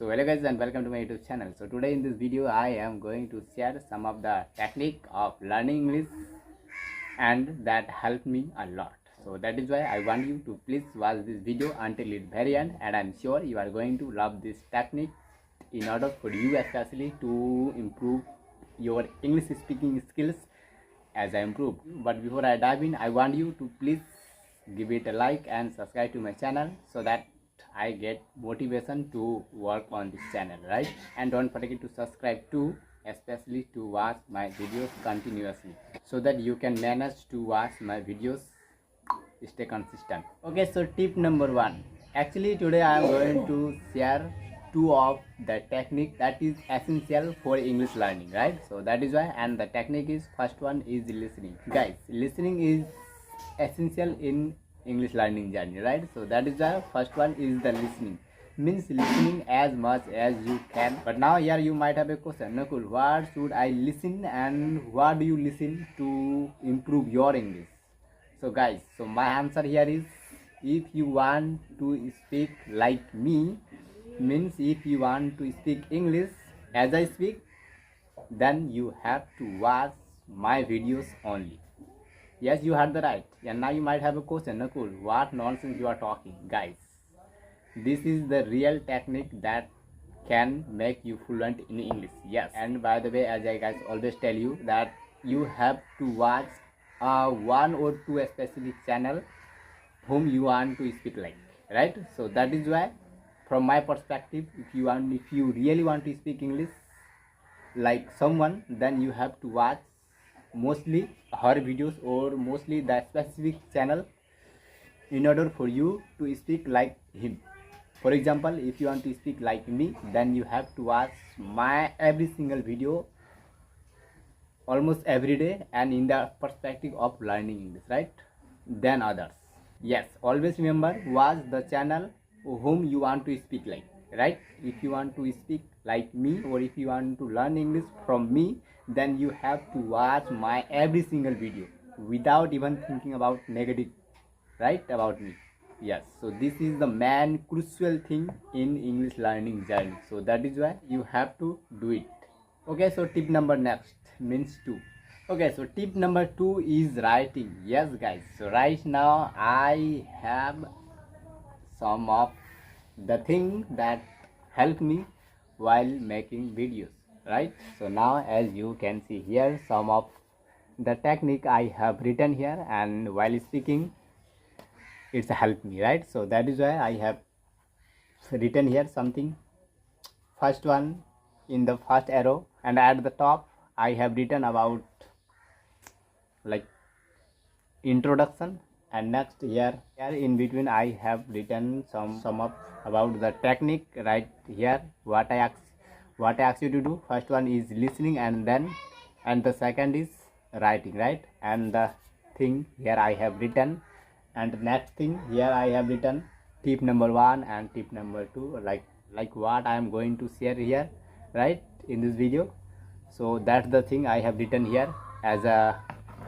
So hello guys and welcome to my YouTube channel. So today in this video I am going to share some of the technique of learning English and that helped me a lot. So that is why I want you to please watch this video until its very end, and I am sure you are going to love this technique in order for you especially to improve your English speaking skills as I improve. But before I dive in, I want you to please give it a like and subscribe to my channel so that I get motivation to work on this channel, right? And don't forget to subscribe too, especially to watch my videos continuously so that you can manage to watch my videos, stay consistent. Okay, so tip number 1. Actually today I am going to share two of the technique that is essential for English learning, right? So that is why, and the technique is, first one is listening. Guys, listening is essential in English learning journey, right? So that is why first one is the listening, means listening as much as you can. But now here you might have a question, Nakul, what should I listen and what do you listen to improve your English? So guys, so my answer here is, if you want to speak like me, means if you want to speak English as I speak, then you have to watch my videos only. Yes, you heard the right. And now you might have a question, Nakul, what nonsense you are talking? Guys, this is the real technique that can make you fluent in English. Yes, and by the way, as I guys always tell you, that you have to watch one or two specific channel whom you want to speak like, right? So that is why, from my perspective, if you really want to speak English like someone, then you have to watch mostly her videos or mostly the specific channel in order for you to speak like him. For example, if you want to speak like me, then you have to watch my every single video almost every day and in the perspective of learning English, right, than others. Yes, always remember, watch the channel whom you want to speak like, right? If you want to speak like me or if you want to learn English from me, then you have to watch my every single video without even thinking about negative, right, about me. Yes, so this is the main crucial thing in English learning journey. So that is why you have to do it. Okay, so tip number next means 2. Okay, so tip number 2 is writing. Yes guys, so right now I have some of the thing that help me while making videos, right? So now as you can see here, some of the technique I have written here, and while speaking it's helped me, right? So that is why I have written here something. First one, in the first arrow and at the top I have written about like introduction, and next here in between I have written some of about the technique. Right here what I ask you to do. First one is listening, and the second is writing, right? And the thing here I have written, and the next thing here I have written tip number 1 and tip number 2, like what I am going to share here, right, in this video. So that's the thing I have written here as a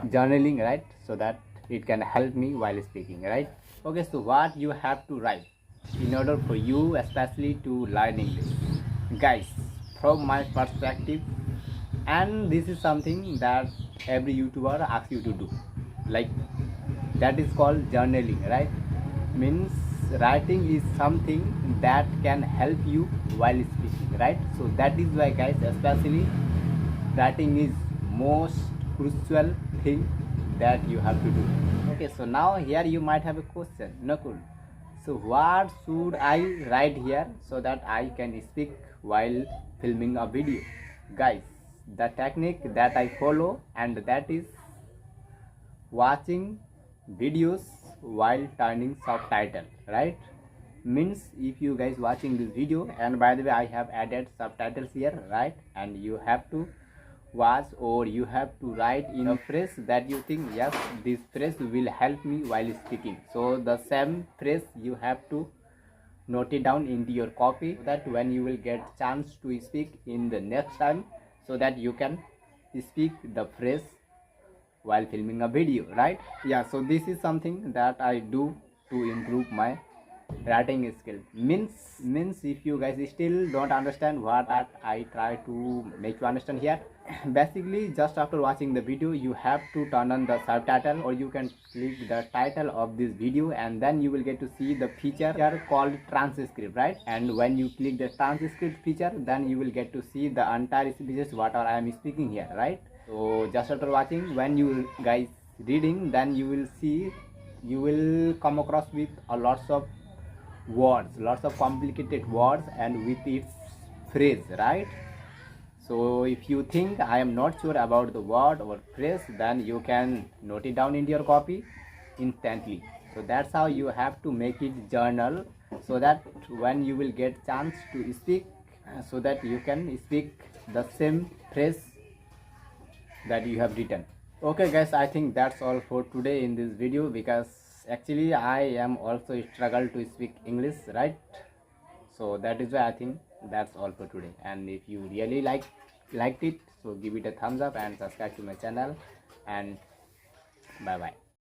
journaling, right, so that it can help me while speaking, right? Okay, so what you have to write in order for you especially to learn English, guys, from my perspective, and this is something that every YouTuber asks you to do, like that is called journaling, right? Means writing is something that can help you while speaking, right? So that is why guys, especially writing is most crucial thing that you have to do. Okay, so now here you might have a question, Nakul, so what should I write here so that I can speak while filming a video? Guys, the technique that I follow, and that is watching videos while turning subtitle, right? Means if you guys watching this video, and by the way I have added subtitles here, right, and you have to watch or you have to write in a phrase that you think, yes, this phrase will help me while speaking. So the same phrase you have to note it down into your copy, so that when you will get chance to speak in the next time, so that you can speak the phrase while filming a video, right? Yeah, so this is something that I do to improve my writing skill. Means if you guys still don't understand what I try to make you understand here, basically just after watching the video you have to turn on the subtitle, or you can click the title of this video, and then you will get to see the feature here called transcript, right? And when you click the transcript feature, then you will get to see the entire speeches whatever I am speaking here, right? So just after watching, when you guys reading, then you will see, you will come across with a lots of words, lots of complicated words and with its phrase, right? So if you think I am not sure about the word or phrase, then you can note it down in your copy instantly. So that's how you have to make it journal, so that when you will get chance to speak, so that you can speak the same phrase that you have written. Okay guys, I think that's all for today in this video, because actually I am also struggle to speak English, right? So that is why I think that's all for today. And if you really liked it, so give it a thumbs up and subscribe to my channel, and bye bye.